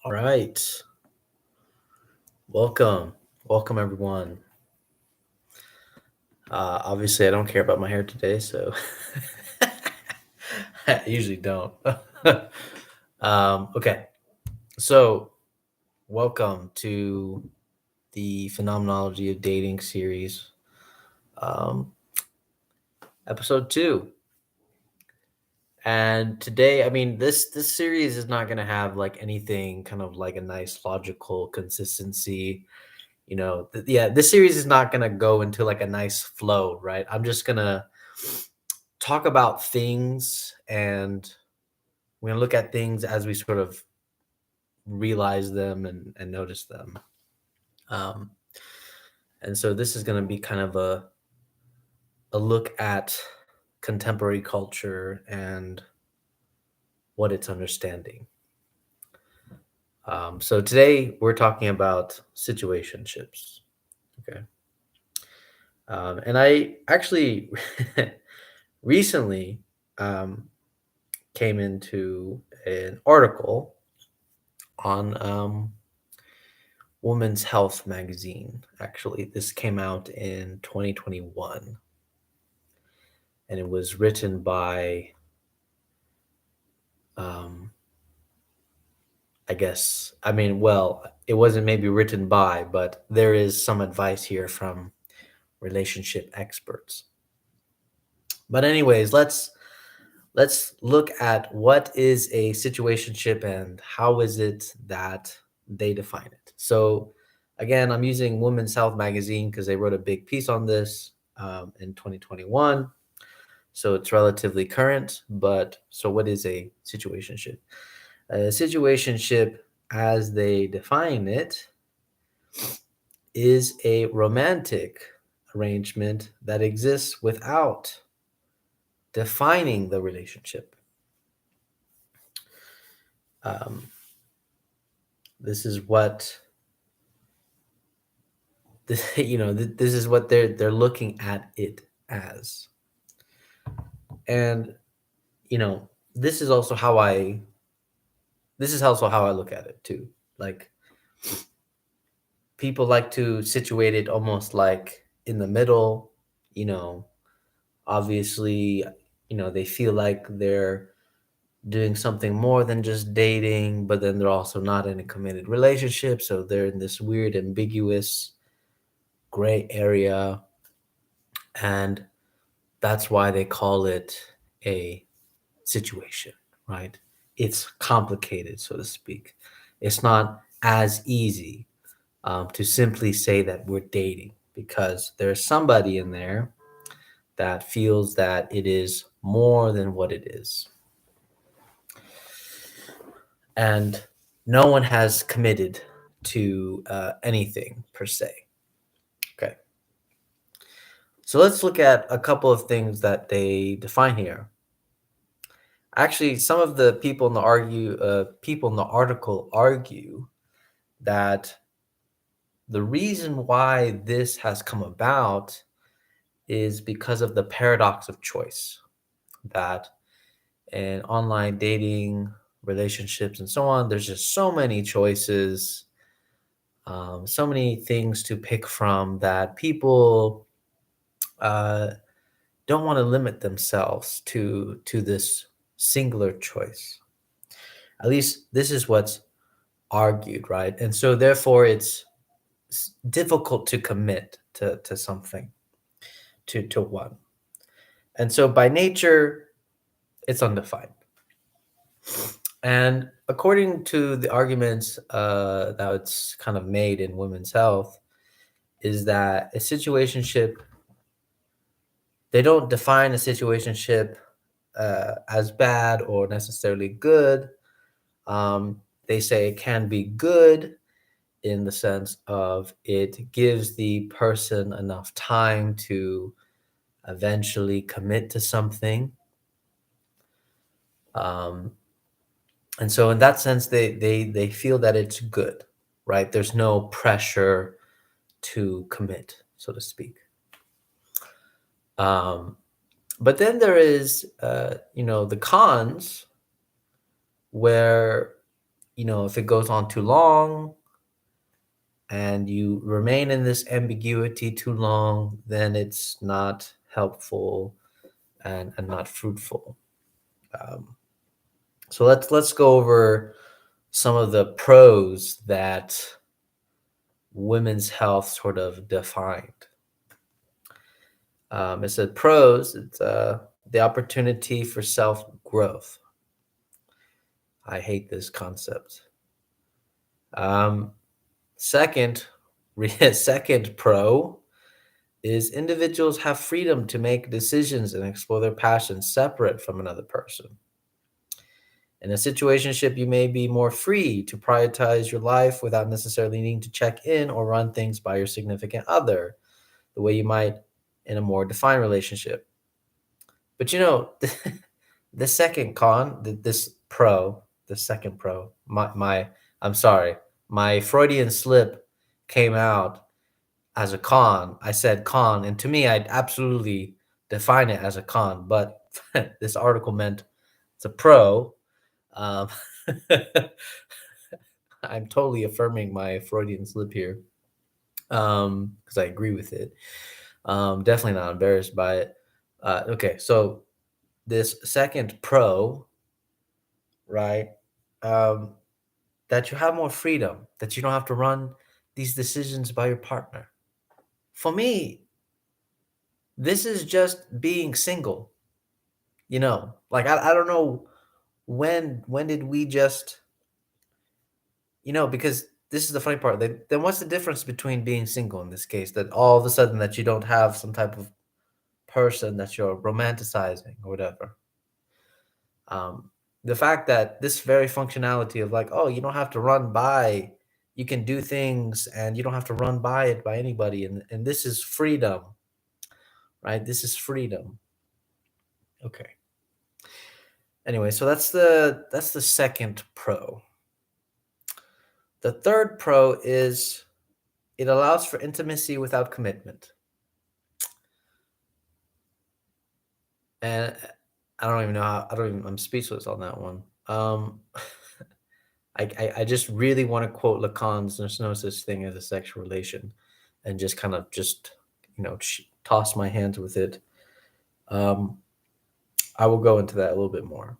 All right. Welcome. Welcome, everyone. Obviously, I don't care about my hair today, so I usually don't. Okay. So, welcome to the Phenomenology of Dating series, um, episode 2. And today, this series is not going to have like anything kind of like a nice logical consistency. This series is not going to go into like a nice flow, right? I'm just going to talk about things, and we're going to look at things as we sort of realize them and notice them. Um, and so this is going to be kind of a look at contemporary culture and what it's understanding. So today we're talking about situationships. Okay. And I actually recently um, came into an article on Women's Health magazine. Actually, this came out in 2021, and it was written by, um, it wasn't maybe written by, but there is some advice here from relationship experts. But anyways, let's look at what is a situationship and how is it that they define it. So again, I'm using Women's Health magazine because they wrote a big piece on this in 2021. So it's relatively current. But so what is a situationship? A situationship, as they define it, is a romantic arrangement that exists without defining the relationship. Um, this is what this is what they're looking at it as. And this is also how I look at it too. Like, people like to situate it almost like in the middle. you know Obviously, they feel like they're doing something more than just dating, but then they're also not in a committed relationship, so they're in this weird ambiguous gray area. And that's why they call it a situation, right? It's complicated, so to speak. It's not as easy to simply say that we're dating, because there's somebody in there that feels that it is more than what it is. And no one has committed to anything per se. Okay. So let's look at a couple of things that they define here. Actually, some of the people in the article argue that the reason why this has come about is because of the paradox of choice, that in online dating, relationships, and so on, there's just so many choices, so many things to pick from, that people uh, don't want to limit themselves to this singular choice. At least this is what's argued, right? And so therefore it's difficult to commit to something, to one. And so by nature, it's undefined. And according to the arguments that's kind of made in women's health, is that a situationship, they don't define a situationship as bad or necessarily good. They say it can be good in the sense of it gives the person enough time to eventually commit to something. Um, and so in that sense, they feel that it's good, right? There's no pressure to commit, so to speak. Um, but then there is, the cons, where if it goes on too long and you remain in this ambiguity too long, then it's not helpful and not fruitful. Um, so let's go over some of the pros that women's health sort of defined. It said pros, it's the opportunity for self growth. I hate this concept. Um, second, second pro is individuals have freedom to make decisions and explore their passions separate from another person. In a situationship, you may be more free to prioritize your life without necessarily needing to check in or run things by your significant other, the way you might in a more defined relationship. But the second con, this pro, the second pro, I'm sorry, my Freudian slip came out as a con. I said con, and to me, I'd absolutely define it as a con, but this article meant it's a pro. Um, I'm totally affirming my Freudian slip here because I agree with it. Definitely not embarrassed by it. Okay, so this second pro, right? Um, that you have more freedom, that you don't have to run these decisions by your partner. For me, this is just being single. Like I don't know when did we just because this is the funny part. Then what's the difference between being single in this case? That all of a sudden that you don't have some type of person that you're romanticizing or whatever. The fact that this very functionality of like, oh, you don't have to run by, you can do things and you don't have to run by it by anybody, and this is freedom, right? This is freedom. Okay. Anyway, so that's the second pro. The third pro is it allows for intimacy without commitment. And I don't even know how, I'm speechless on that one. I just really want to quote Lacan's "There's no such thing as a sexual relation," and just kind of just toss my hands with it. Um, I will go into that a little bit more.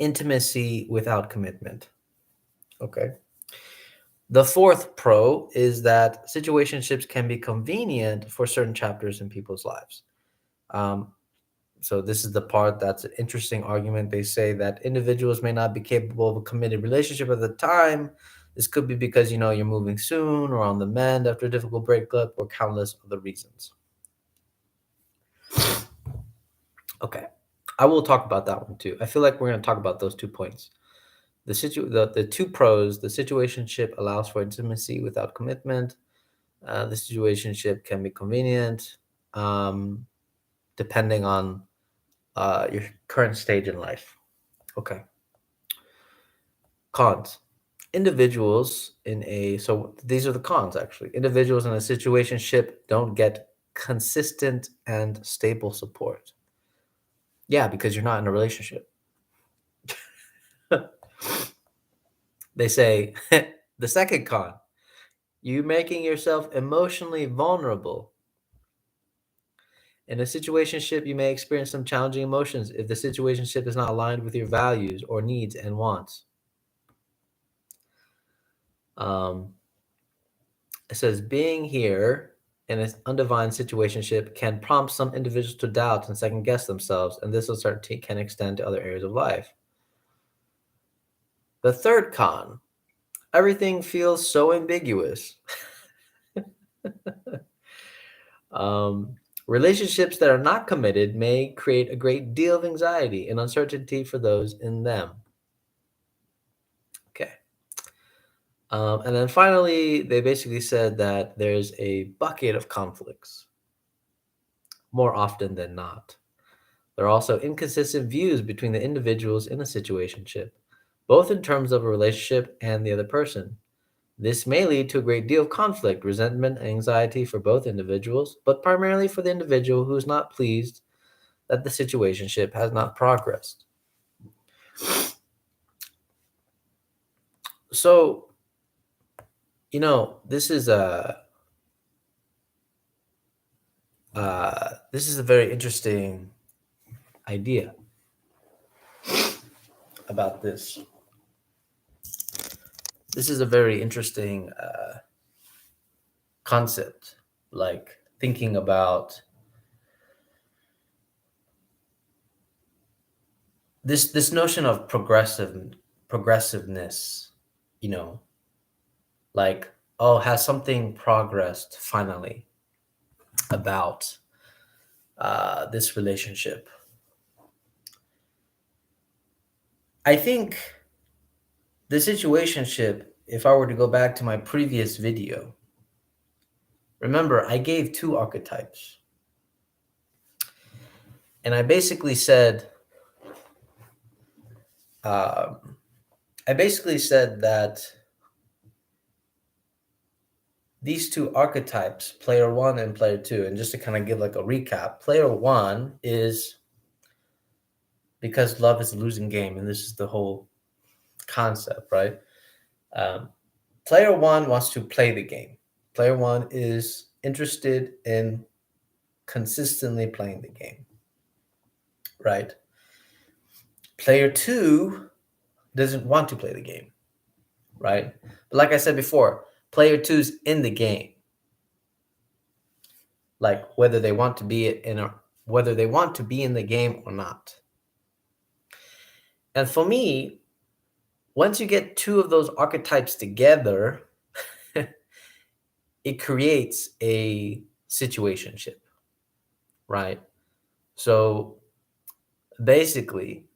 Intimacy without commitment. Okay. The fourth pro is that situationships can be convenient for certain chapters in people's lives. Um, so this is the part that's an interesting argument. They say that individuals may not be capable of a committed relationship at the time. This could be because you're moving soon or on the mend after a difficult breakup or countless other reasons. Okay, I will talk about that one too. I feel like we're going to talk about those 2 points. The two pros: the situationship allows for intimacy without commitment. The situationship can be convenient, um, depending on your current stage in life. Okay. Cons. So these are the cons actually. Individuals in a situationship don't get consistent and stable support. Yeah, because you're not in a relationship. They say the second con, you making yourself emotionally vulnerable. In a situationship, you may experience some challenging emotions if the situationship is not aligned with your values or needs and wants. Um, it says being here in an undefined situationship can prompt some individuals to doubt and second guess themselves, and this uncertainty can extend to other areas of life. The third con, everything feels so ambiguous. um, Relationships that are not committed may create a great deal of anxiety and uncertainty for those in them. Okay. And then finally, they basically said that there's a bucket of conflicts more often than not. There are also inconsistent views between the individuals in a situationship, both in terms of a relationship and the other person. This may lead to a great deal of conflict, resentment, and anxiety for both individuals, but primarily for the individual who is not pleased that the situationship has not progressed. So, this is a very interesting idea about this. This is a very interesting concept, like thinking about this notion of progressiveness. You know, like, oh, has something progressed finally about this relationship? I think the situationship, if I were to go back to my previous video, remember I gave two archetypes. And um, I basically said that these two archetypes, player one and player two, and just to kind of give like a recap, player one is because love is a losing game, and this is the whole concept, right? Um, Player one wants to play the game. Player one is interested in consistently playing the game, right? Player two doesn't want to play the game, right? But like I said before, player two's in the game, like whether they want to be in the game or not. And for me, once you get two of those archetypes together, it creates a situationship, right? So basically,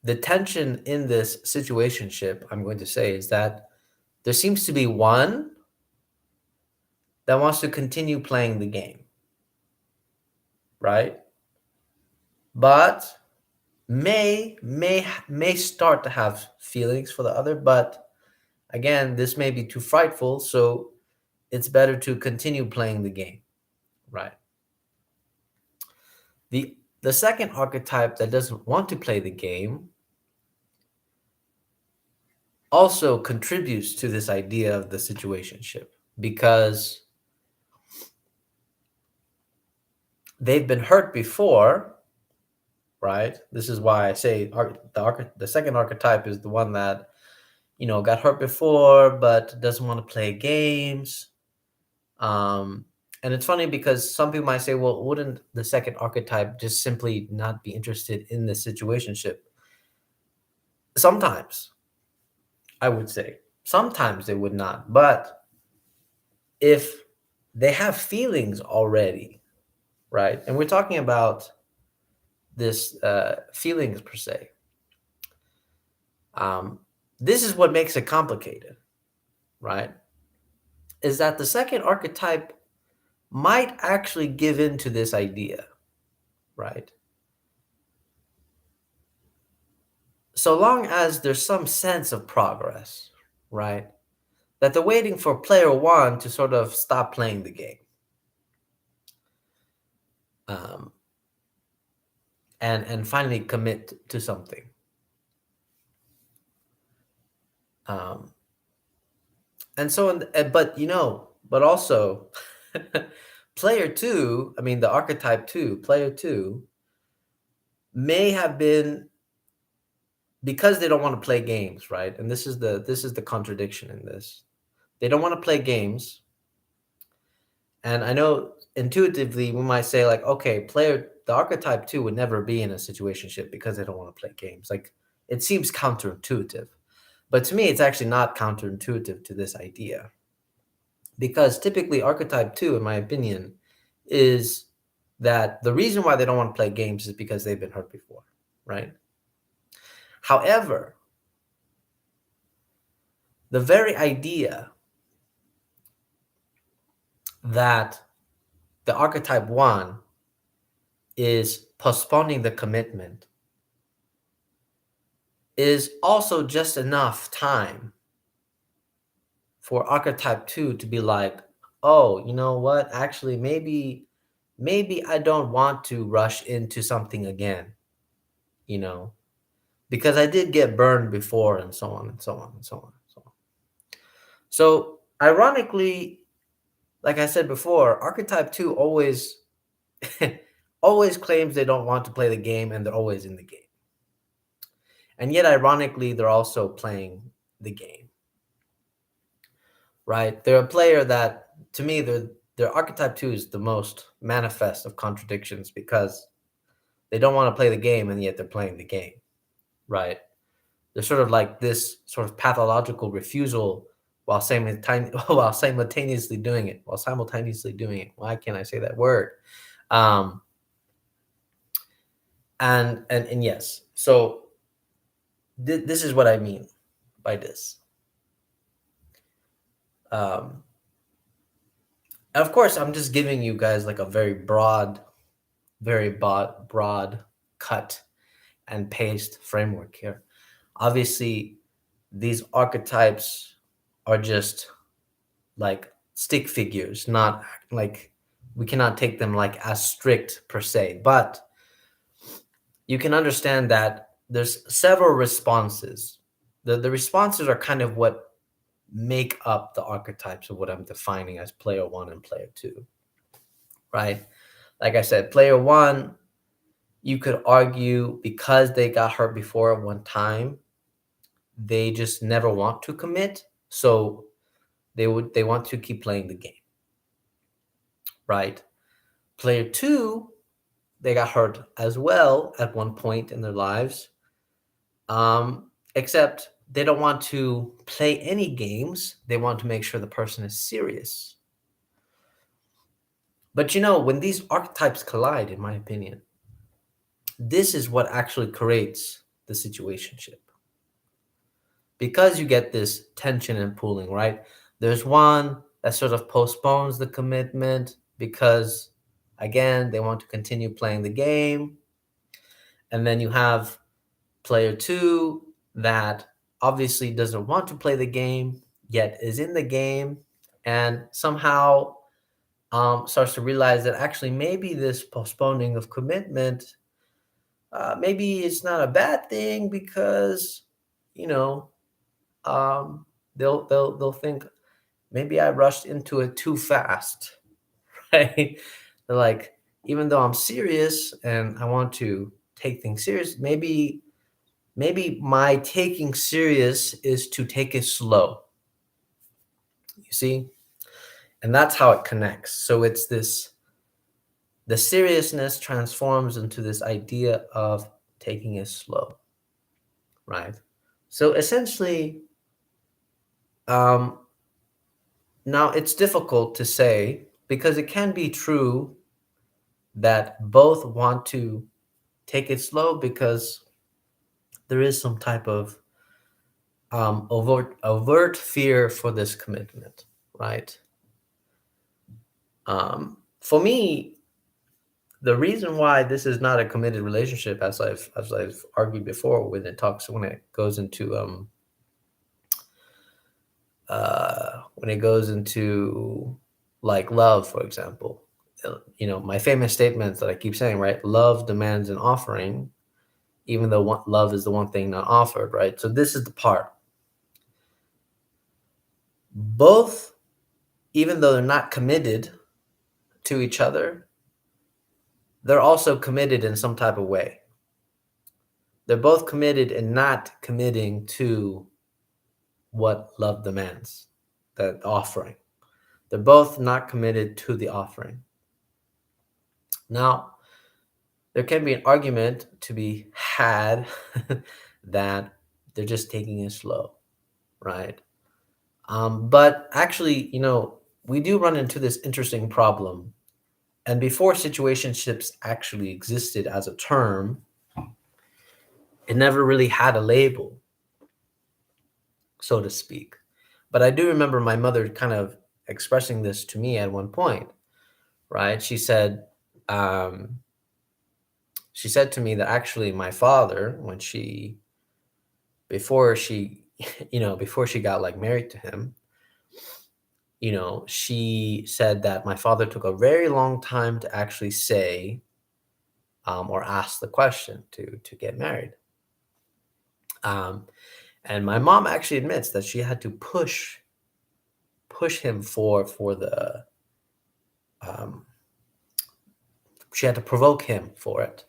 the tension in this situationship, I'm going to say, is that there seems to be one that wants to continue playing the game, right? But may start to have feelings for the other, but again, this may be too frightful, so it's better to continue playing the game, right? The second archetype that doesn't want to play the game also contributes to this idea of the situationship because they've been hurt before, right? This is why I say the second archetype is the one that got hurt before but doesn't want to play games. Um, and it's funny because some people might say, well, wouldn't the second archetype just simply not be interested in the situationship? Sometimes, I would say. Sometimes they would not. But if they have feelings already, right? And we're talking about this feelings per se. Um, this is what makes it complicated, right? Is that the second archetype might actually give in to this idea, right? So long as there's some sense of progress, right? That they're waiting for player one to sort of stop playing the game. Um, and finally commit to something. Um, and so, but also player two, I mean, the archetype two, player two may have been because they don't want to play games, right? And this is the contradiction in this. They don't want to play games. And I know intuitively we might say like, okay, the archetype two would never be in a situationship because they don't want to play games. Like it seems counterintuitive. But to me, it's actually not counterintuitive to this idea. Because typically archetype two, in my opinion, is that the reason why they don't want to play games is because they've been hurt before, right? However, the very idea that the archetype one is postponing the commitment is also just enough time for archetype two to be like, oh, you know what? Actually, maybe I don't want to rush into something again, you know. because I did get burned before, and so on and so on and so on and so on. So ironically, like I said before, archetype 2 always always claims they don't want to play the game, and they're always in the game. And yet ironically, they're also playing the game. Right? They're a player that, to me, their archetype 2 is the most manifest of contradictions, because they don't want to play the game, and yet they're playing the game. Right? They're sort of like this sort of pathological refusal while simultaneously doing it. Why can't I say that word? Um, and yes, so this is what I mean by this. Um, of course, I'm just giving you guys like a very broad cut and paste framework here. Obviously, these archetypes are just like stick figures, not like, we cannot take them like as strict per se, but you can understand that there's several responses. The responses are kind of what make up the archetypes of what I'm defining as player one and player two, right? Like I said, player one, you could argue because they got hurt before at one time, they just never want to commit. So they want to keep playing the game, right? Player two, they got hurt as well at one point in their lives, except they don't want to play any games. They want to make sure the person is serious. But when these archetypes collide, in my opinion, this is what actually creates the situationship. Because you get this tension and pooling, right? There's one that sort of postpones the commitment because, again, they want to continue playing the game. And then you have player two that obviously doesn't want to play the game, yet is in the game, and somehow starts to realize that actually maybe this postponing of commitment, maybe it's not a bad thing, because you know they'll think maybe I rushed into it too fast, right? They're like, even though I'm serious and I want to take things serious, maybe my taking serious is to take it slow. You see? And that's how it connects. So it's this, the seriousness transforms into this idea of taking it slow, right? So essentially, um, now it's difficult to say, because it can be true that both want to take it slow, because there is some type of overt fear for this commitment, right? For me, the reason why this is not a committed relationship, as I've argued before, when it goes into like love, for example, my famous statements that I keep saying, right? Love demands an offering, even though love is the one thing not offered, right? So this is the part. Both, even though they're not committed to each other, they're also committed in some type of way. They're both committed in not committing to what love demands, that offering. They're both not committed to the offering. Now, there can be an argument to be had that they're just taking it slow, right? But actually, we do run into this interesting problem. And before situationships actually existed as a term, it never really had a label, so to speak. But I do remember my mother kind of expressing this to me at one point, right? Um, she said to me that actually my father, before she, before she got like married to him, she said that my father took a very long time to actually say, or ask the question to get married. Um, and my mom actually admits that she had to push him for the um, she had to provoke him for it.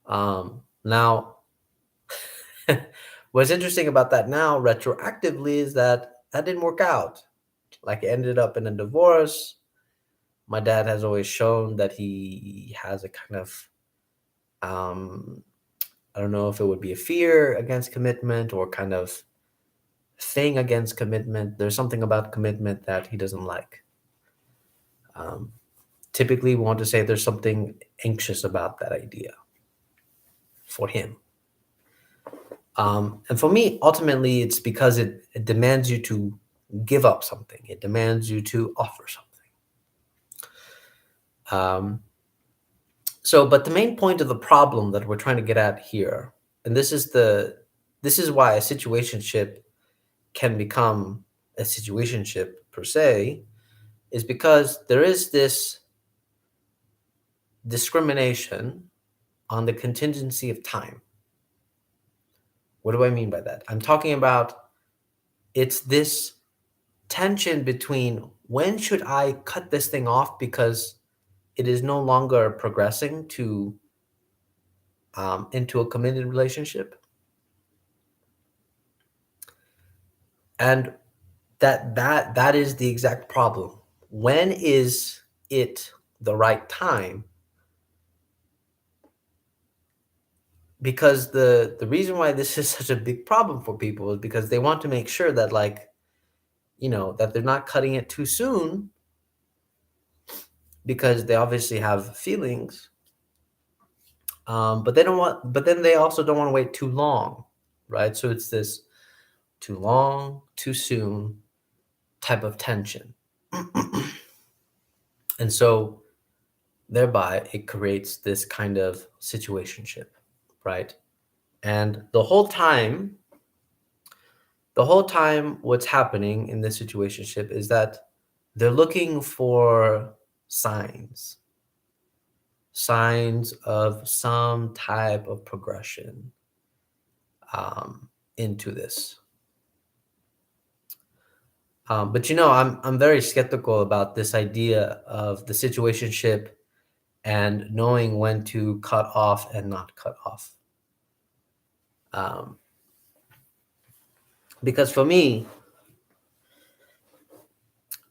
Now, what's interesting about that now, retroactively, is that that didn't work out. Like, it ended up in a divorce. My dad has always shown that he has a kind of, um, I don't know if it would be a fear against commitment or kind of thing against commitment. There's something about commitment that he doesn't like. Um, Typically, we want to say there's something anxious about that idea for him. And for me, ultimately, it's because it demands you to give up something. It demands you to offer something. Um, but the main point of the problem that we're trying to get at here, and this is why a situationship can become a situationship per se, is because there is this discrimination on the contingency of time. What do I mean by that? I'm talking about it's this tension between when should I cut this thing off because it is no longer progressing to into a committed relationship, and that is the exact problem. When is it the right time? Because the reason why this is such a big problem for people is because they want to make sure that, like, that they're not cutting it too soon, because they obviously have feelings. But they don't want, but then they also don't want to wait too long, right? So it's this too long, too soon type of tension. And so thereby it creates this kind of situationship, right? And the whole time what's happening in this situationship is that they're looking for signs, signs of some type of progression into this. But I'm very skeptical about this idea of the situationship and knowing when to cut off and not cut off. Um, because for me,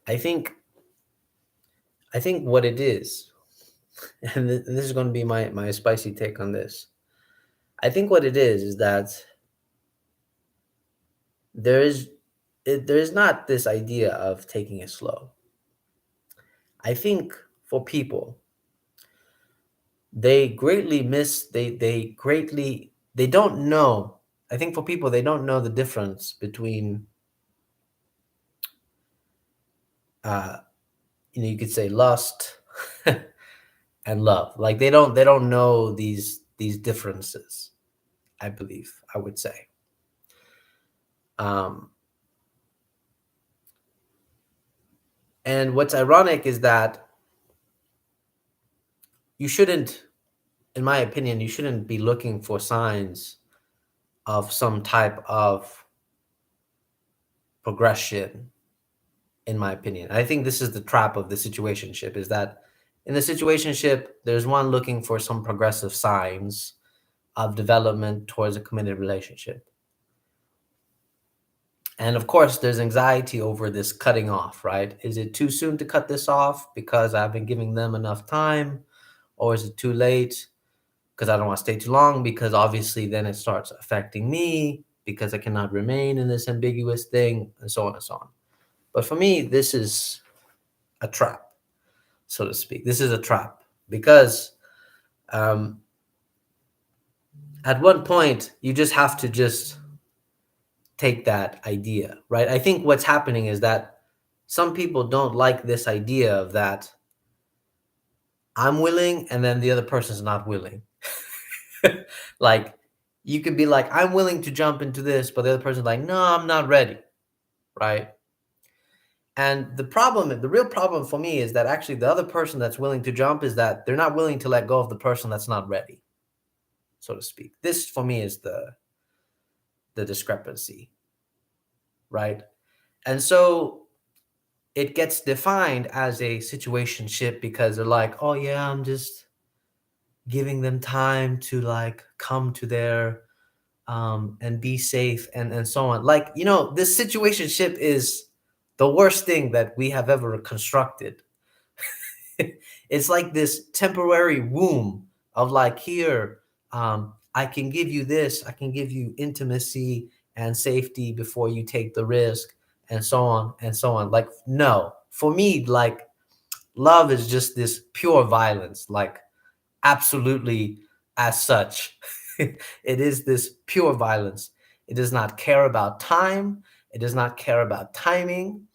I think what it is, and this is going to be my spicy take on this. I think what it is that there is there is not this idea of taking it slow. I think for people, they greatly miss they don't know. I think for people, they don't know the difference between uh you could say lust and love. Like, they don't know these differences, I believe, I would say. um and what's ironic is that you shouldn't, in my opinion, you shouldn't be looking for signs of some type of progression, in my opinion. I think this is the trap of the situationship, is that in the situationship, there's one looking for some progressive signs of development towards a committed relationship. And of course, there's anxiety over this cutting off, right? Is it too soon to cut this off because I've been giving them enough time? Or is it too late because I don't want to stay too long? Because obviously then it starts affecting me because I cannot remain in this ambiguous thing, and so on and so on. But for me, this is a trap, so to speak. This is a trap because um, at one point, you just have to just take that idea, right? I think what's happening is that some people don't like this idea of that I'm willing and then the other person's not willing. Like, you could be like, I'm willing to jump into this, but the other person's like, no, I'm not ready, right? And the real problem for me is that actually the other person that's willing to jump is that they're not willing to let go of the person that's not ready. so to speak. This for me is the discrepancy, right? And so it gets defined as a situationship because they're like, oh yeah, I'm just giving them time to like come to their and be safe and so on. Like, this situationship is the worst thing that we have ever constructed. It's like this temporary womb of like, here, I can give you this, I can give you intimacy and safety before you take the risk, and so on and so on. Like, no, for me, like, love is just this pure violence, like, absolutely, as such. It is this pure violence. It does not care about time, it does not care about timing.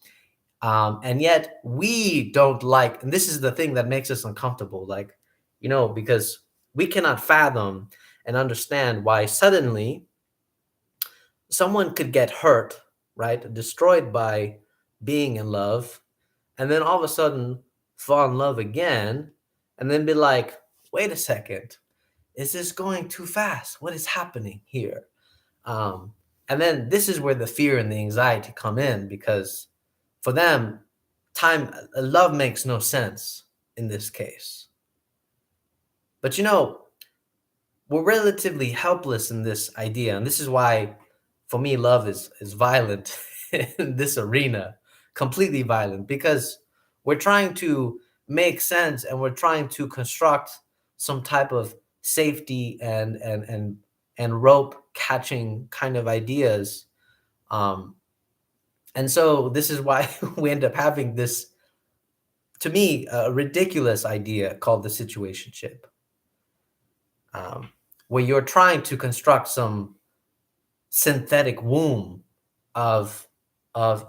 And yet we don't like, and this is the thing that makes us uncomfortable, like, because we cannot fathom and understand why suddenly someone could get hurt, right? Destroyed by being in love, and then all of a sudden fall in love again, and then be like, wait a second, is this going too fast? What is happening here? Um, and then this is where the fear and the anxiety come in, because for them, love makes no sense in this case. But we're relatively helpless in this idea, and this is why, for me, love is violent in this arena, completely violent, because we're trying to make sense and we're trying to construct some type of safety and rope catching kind of ideas. Um, and so this is why we end up having this, to me, a ridiculous idea called the situationship, um, where you're trying to construct some synthetic womb of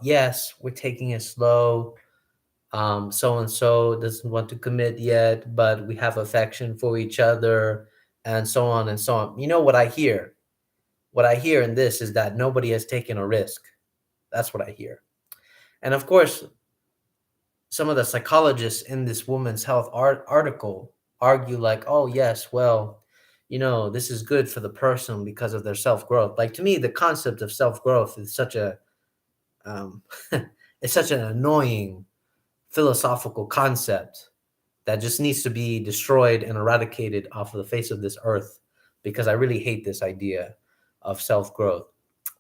yes, we're taking it slow. So and so doesn't want to commit yet, but we have affection for each other, and so on and so on. What I hear? What I hear in this is that nobody has taken a risk. That's what I hear. And of course, some of the psychologists in this woman's health article argue like, oh yes, well, this is good for the person because of their self-growth. Like, to me, the concept of self-growth is such a it's such an annoying philosophical concept that just needs to be destroyed and eradicated off of the face of this earth, because I really hate this idea of self-growth.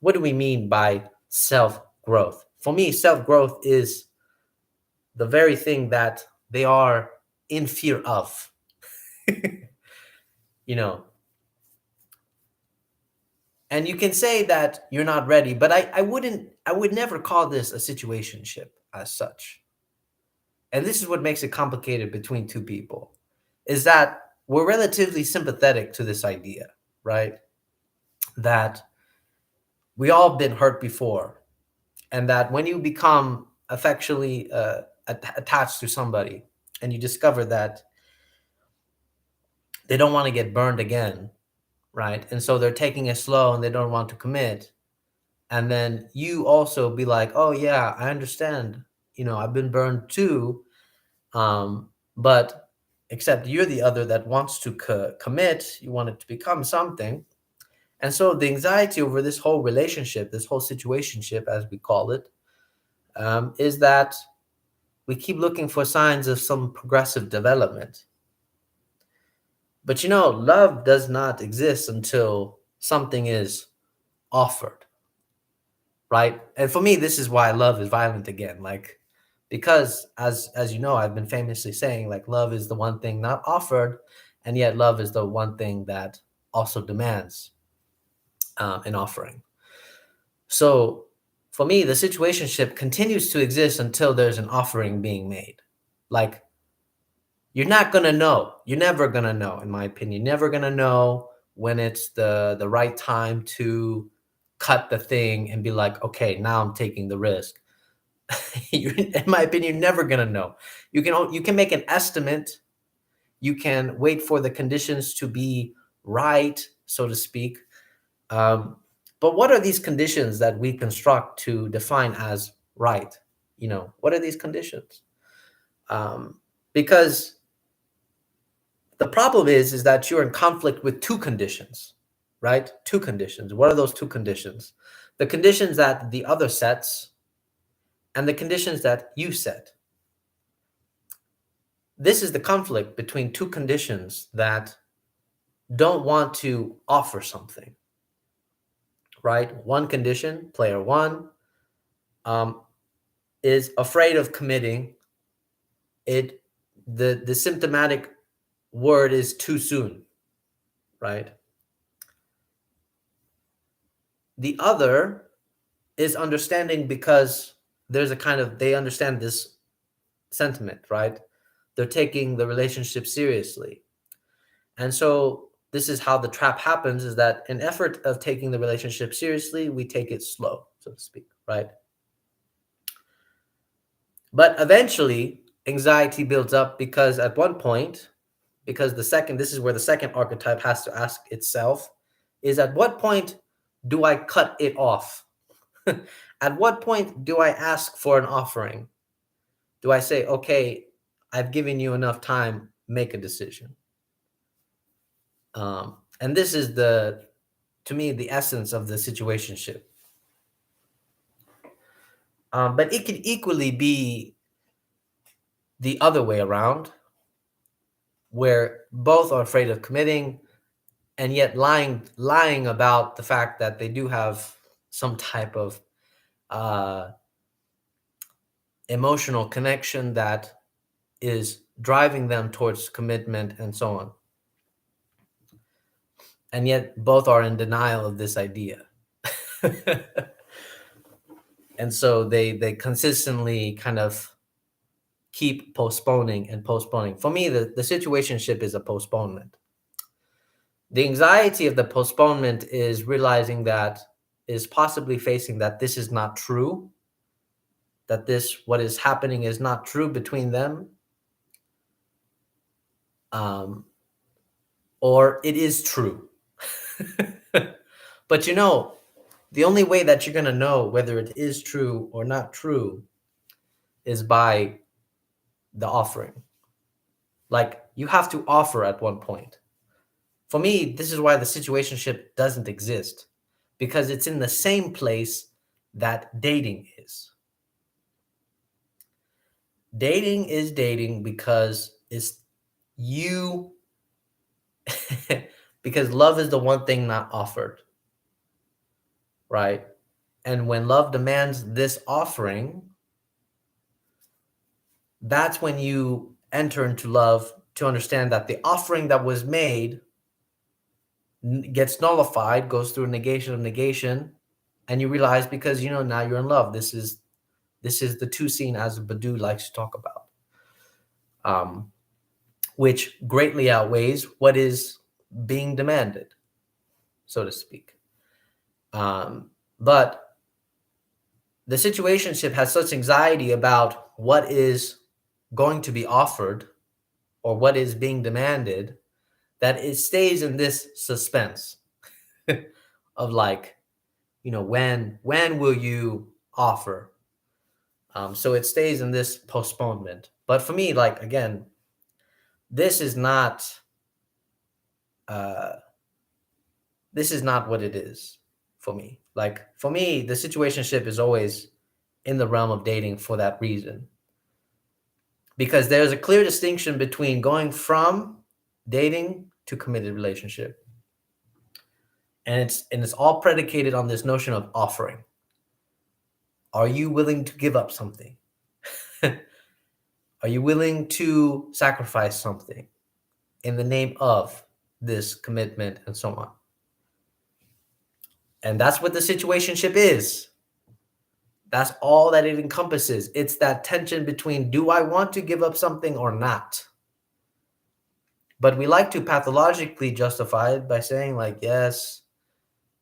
What do we mean by self-growth? For me, self-growth is the very thing that they are in fear of. you know and you can say that you're not ready, but I would never call this a situationship as such. And this is what makes it complicated between two people, is that we're relatively sympathetic to this idea, right? That we all been hurt before, and that when you become affectionately attached to somebody and you discover that they don't want to get burned again, right? And so they're taking it slow and they don't want to commit. And then you also be like, oh yeah, I understand. I've been burned too. But except you're the other that wants to commit. You want it to become something. And so the anxiety over this whole relationship, this whole situationship, as we call it, is that we keep looking for signs of some progressive development. But love does not exist until something is offered, right? And for me, this is why love is violent again. Like, because as you know, I've been famously saying, like, love is the one thing not offered, and yet love is the one thing that also demands an offering. So for me, the situationship continues to exist until there's an offering being made. Like, you're not gonna know. You're never gonna know, in my opinion. Never gonna know when it's the right time to cut the thing and be like, okay, now I'm taking the risk. In my opinion, you're never gonna know. You can make an estimate. You can wait for the conditions to be right, so to speak. Um, but what are these conditions that we construct to define as right? What are these conditions? Because The problem is that you're in conflict with two conditions, right? Two conditions. What are those two conditions? The conditions that the other sets and the conditions that you set. This is the conflict between two conditions that don't want to offer something, right? One condition, player one, um, is afraid of committing. It the symptomatic word is too soon, right? The other is understanding because there's a kind of they understand this sentiment, right? They're taking the relationship seriously. And so this is how the trap happens is that in effort of taking the relationship seriously, we take it slow, so to speak, right? But eventually, anxiety builds up because at one point, because this is where the second archetype has to ask itself, is at what point do I cut it off? At what point do I ask for an offering? Do I say, okay, I've given you enough time, make a decision? And this is to me, the essence of the situationship. But it could equally be the other way around, where both are afraid of committing and yet lying about the fact that they do have some type of uh, emotional connection that is driving them towards commitment and so on. And yet both are in denial of this idea. And so they consistently kind of keep postponing and postponing. For me, the situationship is a postponement. The anxiety of the postponement is realizing that is possibly facing that this is not true, that this what is happening is not true between them, um, or it is true. But the only way that you're going to know whether it is true or not true is by the offering. Like you have to offer at one point. For me, this is why the situationship doesn't exist, because it's in the same place that dating is. Dating is dating because it's you, because love is the one thing not offered, right? And when love demands this offering, that's when you enter into love to understand that the offering that was made gets nullified, goes through a negation of negation, and you realize because now you're in love. This is the two scene as Badu likes to talk about, which greatly outweighs what is being demanded, so to speak. But the situationship has such anxiety about what is going to be offered or what is being demanded that it stays in this suspense of like, when will you offer? So it stays in this postponement. But for me, like again, this is not uh, what it is for me. Like for me, the situationship is always in the realm of dating for that reason. Because there's a clear distinction between going from dating to committed relationship. And it's all predicated on this notion of offering. Are you willing to give up something? Are you willing to sacrifice something in the name of this commitment and so on? And that's what the situationship is. That's all that it encompasses. It's that tension between do I want to give up something or not? But we like to pathologically justify it by saying like, yes,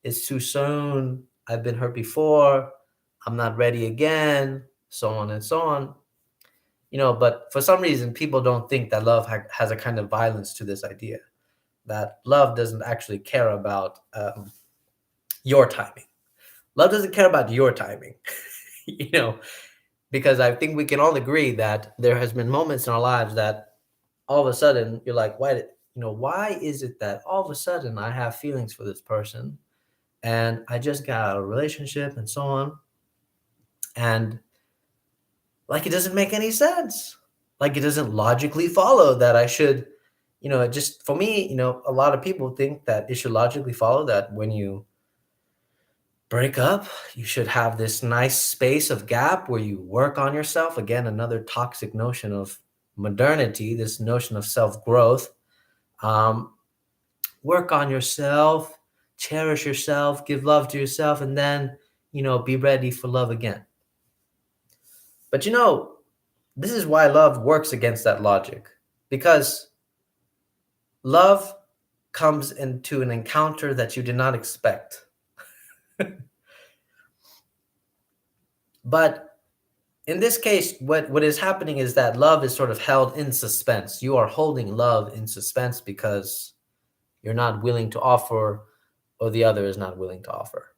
it's too soon. I've been hurt before. I'm not ready again, so on and so on. But for some reason, people don't think that love has a kind of violence to this idea, that love doesn't actually care about your timing. Love doesn't care about your timing, because I think we can all agree that there has been moments in our lives that all of a sudden you're like, why is it that all of a sudden I have feelings for this person and I just got out of a relationship and so on, and like it doesn't make any sense. Like it doesn't logically follow that I should, it just for me, a lot of people think that it should logically follow that when you break up, you should have this nice space of gap where you work on yourself. Again, another toxic notion of modernity, this notion of self-growth. Um, Work on yourself, cherish yourself, give love to yourself, and then, be ready for love again. But this is why love works against that logic, because love comes into an encounter that you did not expect. But in this case, what is happening is that love is sort of held in suspense. You are holding love in suspense because you're not willing to offer, or the other is not willing to offer.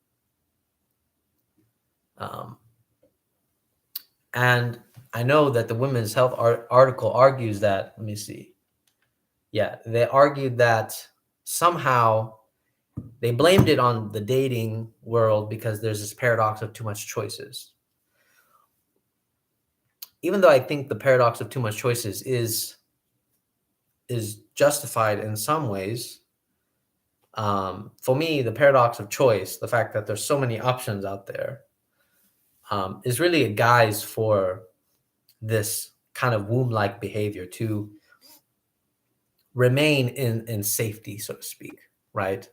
Um, and I know that the Women's Health article argues that, let me see. Yeah, they argued that somehow they blamed it on the dating world because there's this paradox of too much choices. Even though I think the paradox of too much choices is justified in some ways, for me, the paradox of choice, the fact that there's so many options out there, is really a guise for this kind of womb-like behavior to remain in safety, so to speak, right?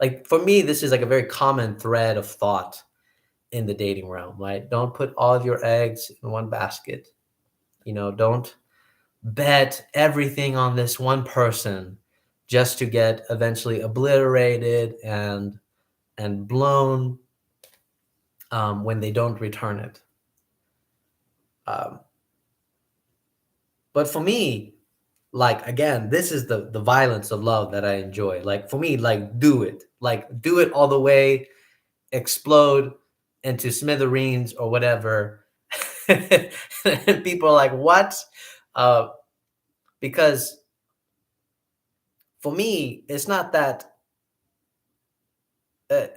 Like for me, this is like a very common thread of thought in the dating realm, right? Don't put all of your eggs in one basket. Don't bet everything on this one person just to get eventually obliterated and blown when they don't return it. Um, but for me, like again, this is the violence of love that I enjoy. Like for me, like do it all the way, explode into smithereens or whatever. And people are like, what? Uh, because for me, it's not that.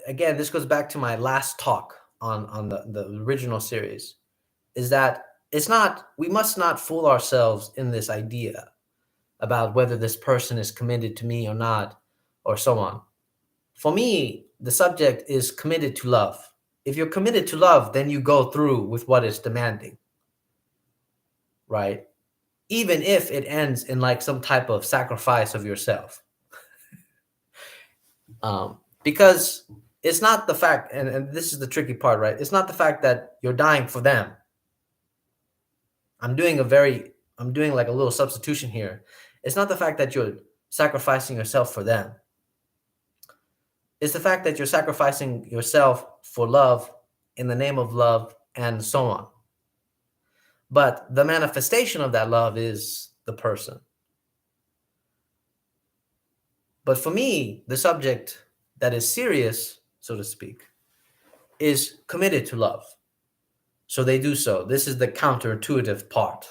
Again, this goes back to my last talk on the original series. Is that it's not. We must not fool ourselves in this idea about whether this person is committed to me or not, or so on. For me, the subject is committed to love. If you're committed to love, then you go through with what it's demanding, right? Even if it ends in like some type of sacrifice of yourself. Because it's not the fact, and this is the tricky part, right? It's not the fact that you're dying for them. I'm doing like a little substitution here. It's not the fact that you're sacrificing yourself for them. It's the fact that you're sacrificing yourself for love in the name of love and so on. But the manifestation of that love is the person. But for me, the subject that is serious, so to speak, is committed to love. So they do so. This is the counterintuitive part,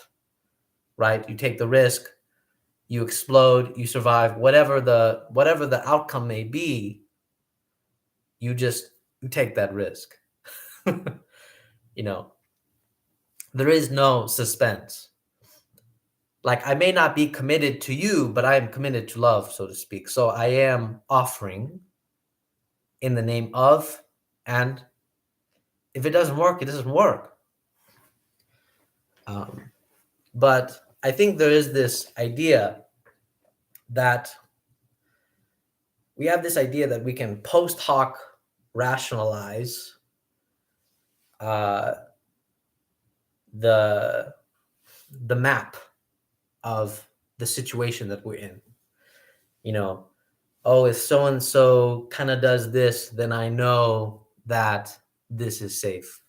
right? You take the risk, you explode, you survive, whatever the outcome may be, you take that risk. you know, there is no suspense. Like I may not be committed to you, but I am committed to love, so to speak. So I am offering in the name of, and if it doesn't work, it doesn't work. But I think there is this idea that we have this idea that we can post hoc rationalize uh, the map of the situation that we're in. Oh, if so and so kind of does this, then I know that this is safe.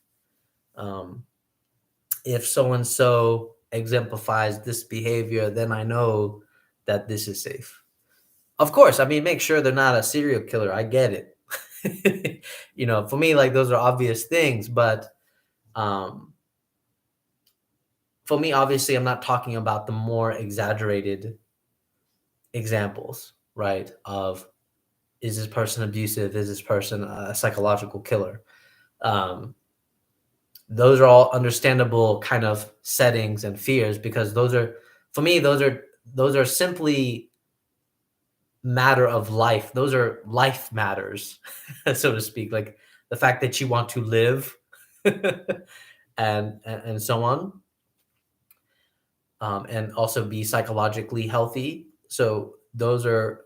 If so and so exemplifies this behavior, then I know that this is safe. Of course, I mean, make sure they're not a serial killer. I get it. For me, like those are obvious things, but for me, obviously, I'm not talking about the more exaggerated examples, right? Of, is this person abusive? Is this person a psychological killer? Um, those are all understandable kind of settings and fears, because those are, for me, those are simply matter of life. Those are life matters, so to speak. Like the fact that you want to live, and so on, and also be psychologically healthy. So those are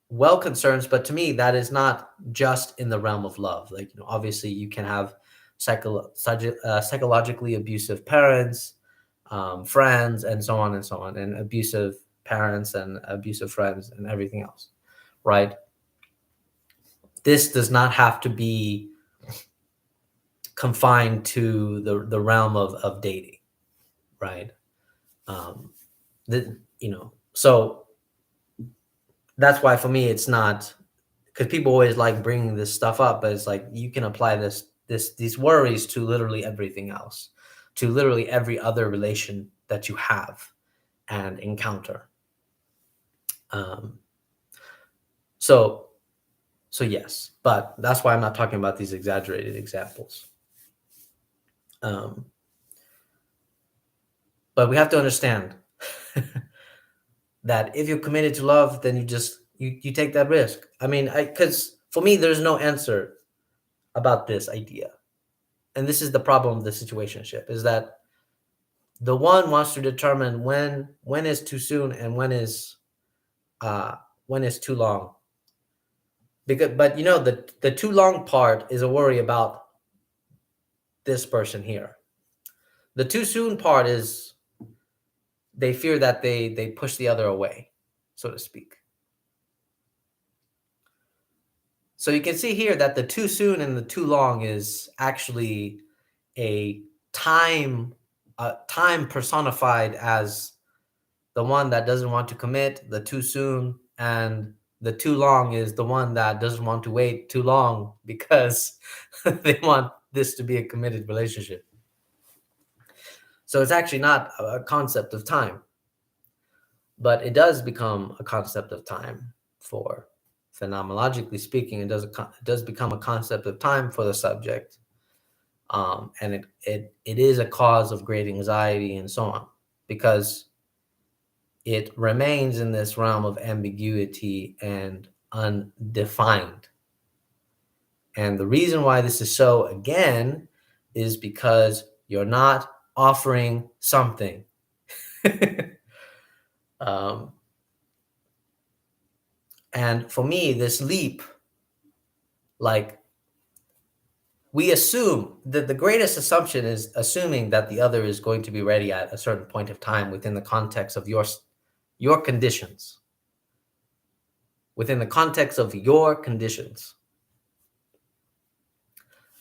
well concerns, but to me, that is not just in the realm of love. Like, obviously, you can have psychologically abusive parents, friends, and so on and so on, and abusive parents and abusive friends and everything else, right? This does not have to be confined to the realm of dating, right? Um, so that's why for me it's not, because people always like bringing this stuff up, but it's like you can apply these worries to literally everything else, to literally every other relation that you have and encounter. Um, so so yes, but that's why I'm not talking about these exaggerated examples. Um, but we have to understand that if you're committed to love, then you take that risk. I mean, because for me, there's no answer about this idea, and this is the problem of the situationship, is that the one wants to determine when is too soon and uh when is too long. Because, but the too long part is a worry about this person here. The too soon part is they fear that they push the other away, so to speak. So you can see here that the too soon and the too long is actually a time time personified as the one that doesn't want to commit, the too soon, and the too long is the one that doesn't want to wait too long because they want this to be a committed relationship. So it's actually not a concept of time, but it does become a concept of time for, phenomenologically speaking, it does become a concept of time for the subject. And it is a cause of great anxiety and so on, because it remains in this realm of ambiguity and undefined. And the reason why this is so, again, is because you're not offering something. um, and for me, this leap, like, we assume that the greatest assumption is assuming that the other is going to be ready at a certain point of time within the context of your conditions, within the context of your conditions.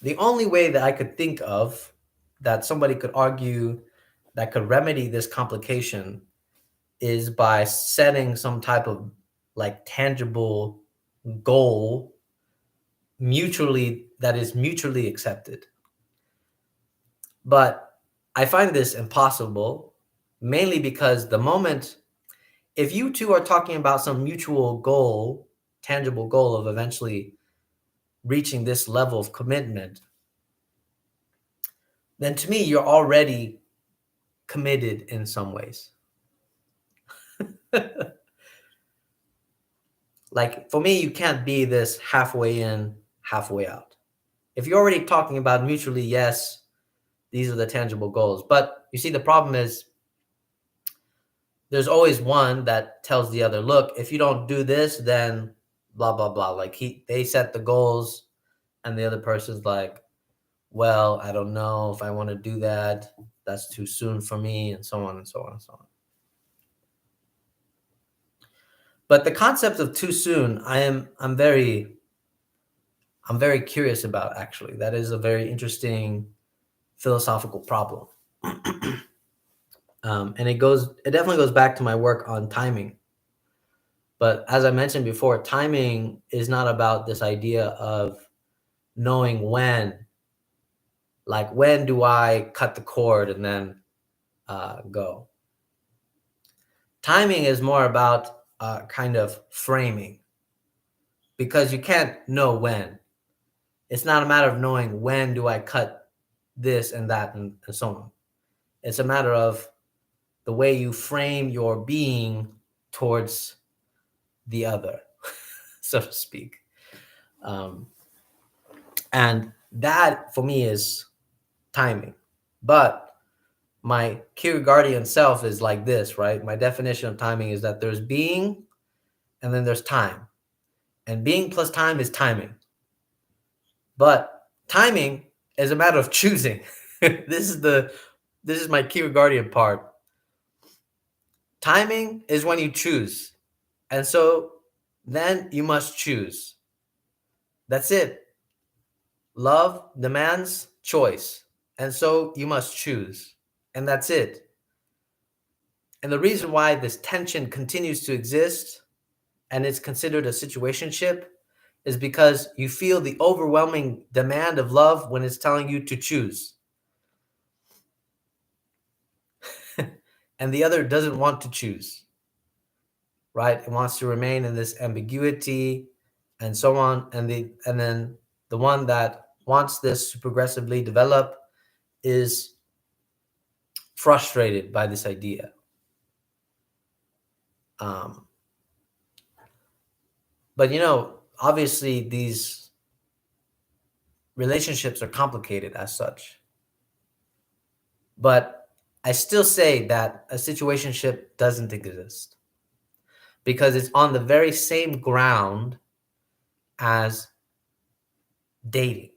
The only way that I could think of that somebody could argue that could remedy this complication is by setting some type of like tangible goal that is mutually accepted. But I find this impossible, mainly because the moment, if you two are talking about some mutual goal, tangible goal of eventually reaching this level of commitment, then to me, you're already committed in some ways. Like, for me, you can't be this halfway in, halfway out. If you're already talking about mutually, yes, these are the tangible goals. But you see, the problem is there's always one that tells the other, look, if you don't do this, then blah, blah, blah. Like they set the goals and the other person's like, well, I don't know if I want to do that. That's too soon for me, and so on and so on and so on. But the concept of too soon, I'm very curious about, actually. That is a very interesting philosophical problem. And it definitely goes back to my work on timing. But as I mentioned before, timing is not about this idea of knowing when, like, when do I cut the cord and then go. Timing is more about kind of framing, because you can't know when. It's not a matter of knowing when do I cut this and that and so on. It's a matter of the way you frame your being towards the other, so to speak. Um, and that for me is timing. But my Kierkegaardian self is like this, right? My definition of timing is that there's being and then there's time. And being plus time is timing. But timing is a matter of choosing. This is my Kierkegaardian part. Timing is when you choose. And so then you must choose. That's it. Love demands choice. And so you must choose. And that's it. And the reason why this tension continues to exist and it's considered a situationship is because you feel the overwhelming demand of love when it's telling you to choose. And the other doesn't want to choose, right? It wants to remain in this ambiguity and so on. And then the one that wants this to progressively develop is frustrated by this idea. Um, but obviously these relationships are complicated as such. But I still say that a situationship doesn't exist because it's on the very same ground as dating.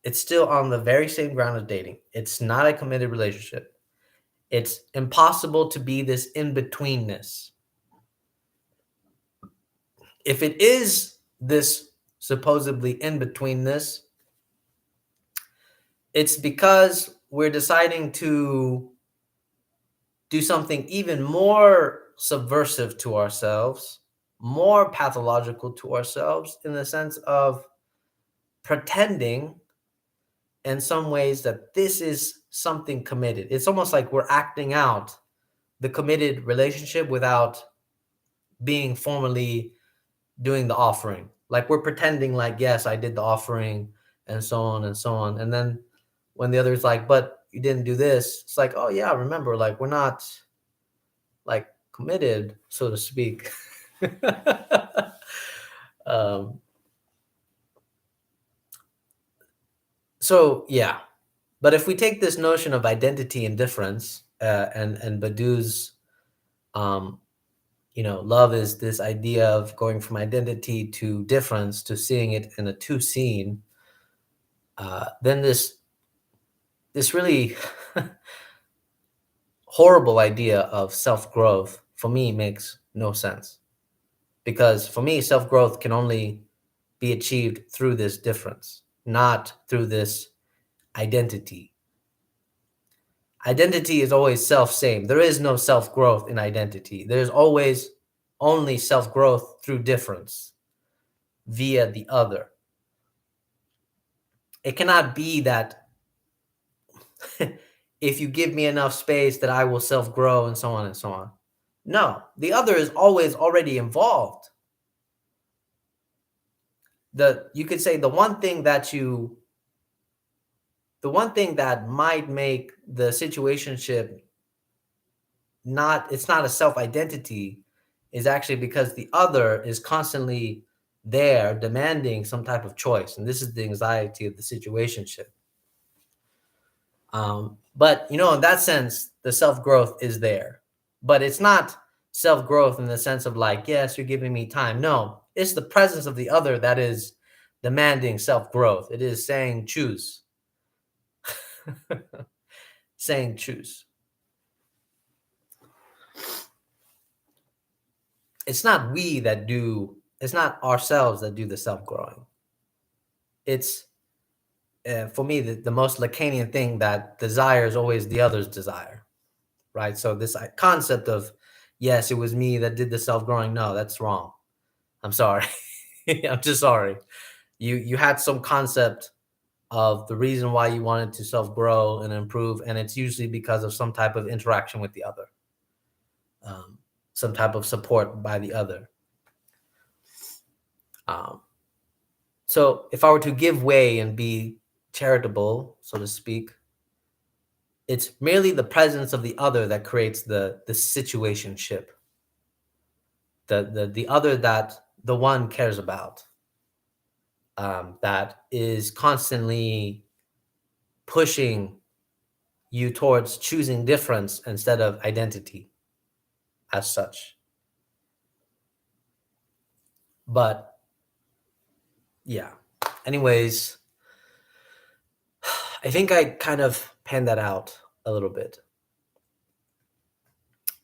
It's still on the very same ground as dating. It's not a committed relationship. It's impossible to be this in-betweenness. If it is this supposedly in-betweenness, it's because we're deciding to do something even more subversive to ourselves, more pathological to ourselves, in the sense of pretending in some ways that this is something committed. It's almost like we're acting out the committed relationship without being formally doing the offering. Like we're pretending like, yes, I did the offering and so on and so on. And then when the other's like, but you didn't do this, it's like, oh yeah, remember, like we're not like committed, so to speak. um, so yeah, but if we take this notion of identity and difference, and Badiou's, um, love is this idea of going from identity to difference to seeing it in a two scene, then this really horrible idea of self growth for me makes no sense, because for me self growth can only be achieved through this difference, not through this identity. Identity is always self-same. There is no self-growth in identity. There's always only self-growth through difference via the other. It cannot be that if you give me enough space that I will self-grow and so on and so on. No, the other is always already involved. You could say the one thing that might make the situationship it's not a self-identity, is actually because the other is constantly there demanding some type of choice. And this is the anxiety of the situationship. But in that sense, the self-growth is there. But it's not self-growth in the sense of like, yes, you're giving me time. No, it's the presence of the other that is demanding self-growth. It is saying choose. Saying choose. It's not it's not ourselves that do the self-growing. It's for me the most Lacanian thing, that desire is always the other's desire, right? So this concept of, yes, it was me that did the self-growing, no, that's wrong. I'm sorry. I'm just sorry. You had some concept of the reason why you wanted to self-grow and improve, and it's usually because of some type of interaction with the other. some type of support by the other. Um, so if I were to give way and be charitable, so to speak, it's merely the presence of the other that creates the situationship, the other that the one cares about, that is constantly pushing you towards choosing difference instead of identity as such. But yeah, anyways, I think I kind of panned that out a little bit.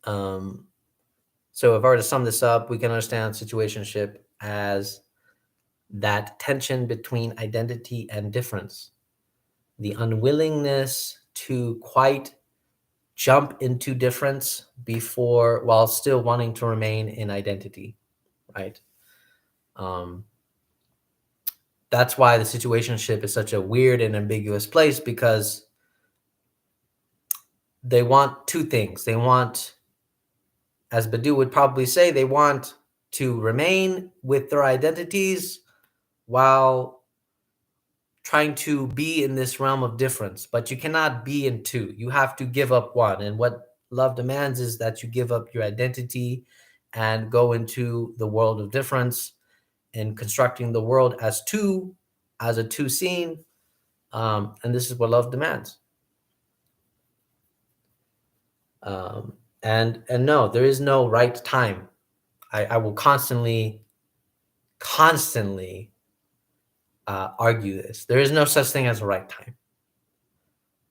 Um, so if I were to sum this up, we can understand situationship as that tension between identity and difference, the unwillingness to quite jump into difference before while still wanting to remain in identity, right? Um, that's why the situationship is such a weird and ambiguous place, because they want two things. They want, as Badu would probably say, they want to remain with their identities while trying to be in this realm of difference, but you cannot be in two. You have to give up one. And what love demands is that you give up your identity and go into the world of difference and constructing the world as two, as a two scene. And this is what love demands. And no, there is no right time. I will constantly argue this. There is no such thing as a right time,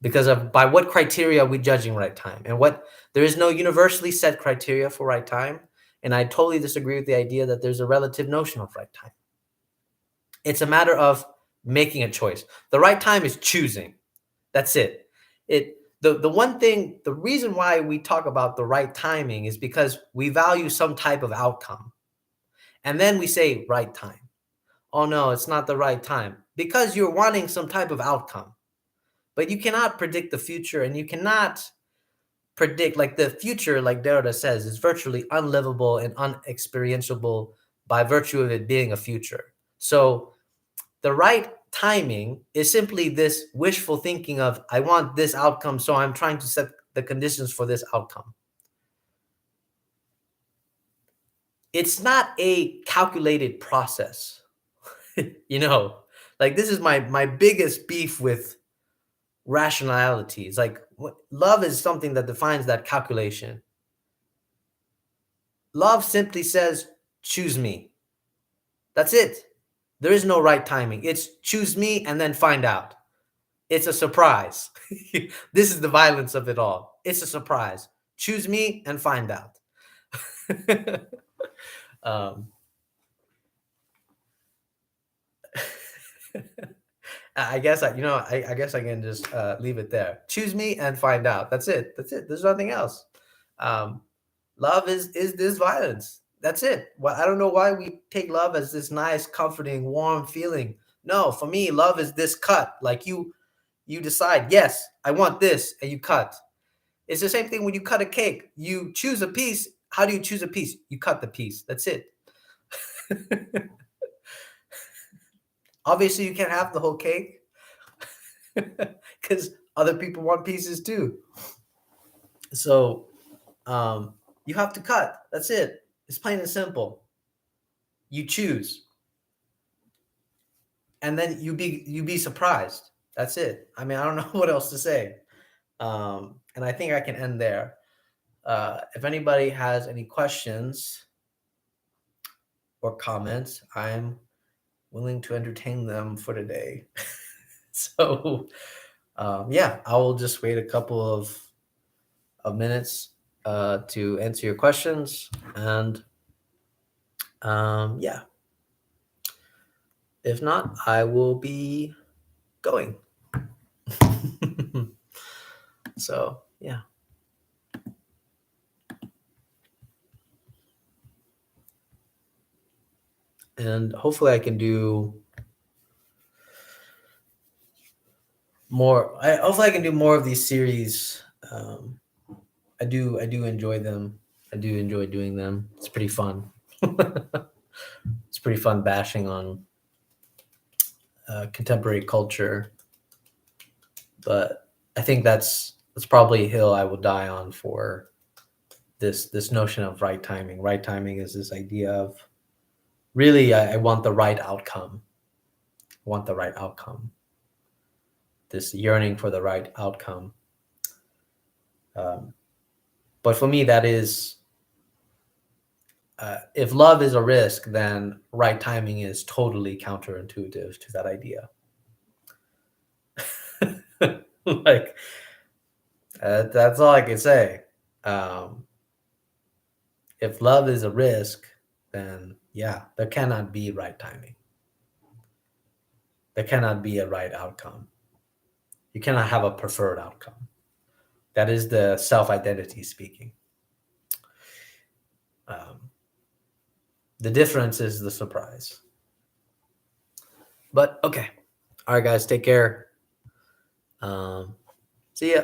because of by what criteria are we judging right time, and what there is no universally set criteria for right time. And I totally disagree with the idea that there's a relative notion of right time. It's a matter of making a choice. The right time is choosing. That's it. The one thing, the reason why we talk about the right timing is because we value some type of outcome. And then we say right time. Oh no, it's not the right time, because you're wanting some type of outcome. But you cannot predict the future, and you cannot predict, like, the future, like Derrida says, is virtually unlivable and unexperienceable by virtue of it being a future. So the right timing is simply this wishful thinking of, I want this outcome, so I'm trying to set the conditions for this outcome. It's not a calculated process. you know, like, this is my biggest beef with rationality. It's like, love is something that defines that calculation. Love simply says, choose me. That's it. There is no right timing. It's choose me and then find out. It's a surprise. This is the violence of it all. It's a surprise. Choose me and find out. um, I guess I guess I can just leave it there. Choose me and find out. That's it. That's it. There's nothing else. Um, love is this violence. That's it. Well, I don't know why we take love as this nice, comforting, warm feeling. No, for me, love is this cut. Like, you decide, yes, I want this, and you cut. It's the same thing when you cut a cake. You choose a piece. How do you choose a piece? You cut the piece. That's it. Obviously, you can't have the whole cake because other people want pieces too. So you have to cut. That's it. It's plain and simple. You choose, and then you be surprised. That's it. I mean, I don't know what else to say. And I think I can end there. If anybody has any questions or comments, I'm willing to entertain them for today. So yeah, I will just wait a couple of minutes to answer your questions. And yeah, if not, I will be going. So yeah. And hopefully I can do hopefully I can do more of these series. I do enjoy them. I do enjoy doing them. It's pretty fun. It's pretty fun bashing on contemporary culture, but I think that's probably a hill I will die on for this notion of right timing. Right timing is this idea of really I want the right outcome. I want the right outcome. This yearning for the right outcome. Um, but for me, that is if love is a risk, then right timing is totally counterintuitive to that idea. Like that's all I can say. Um, if love is a risk, then yeah, there cannot be right timing. There cannot be a right outcome. You cannot have a preferred outcome. That is the self identity speaking. Um, the difference is the surprise. But okay. All right, guys, take care. Um, See ya.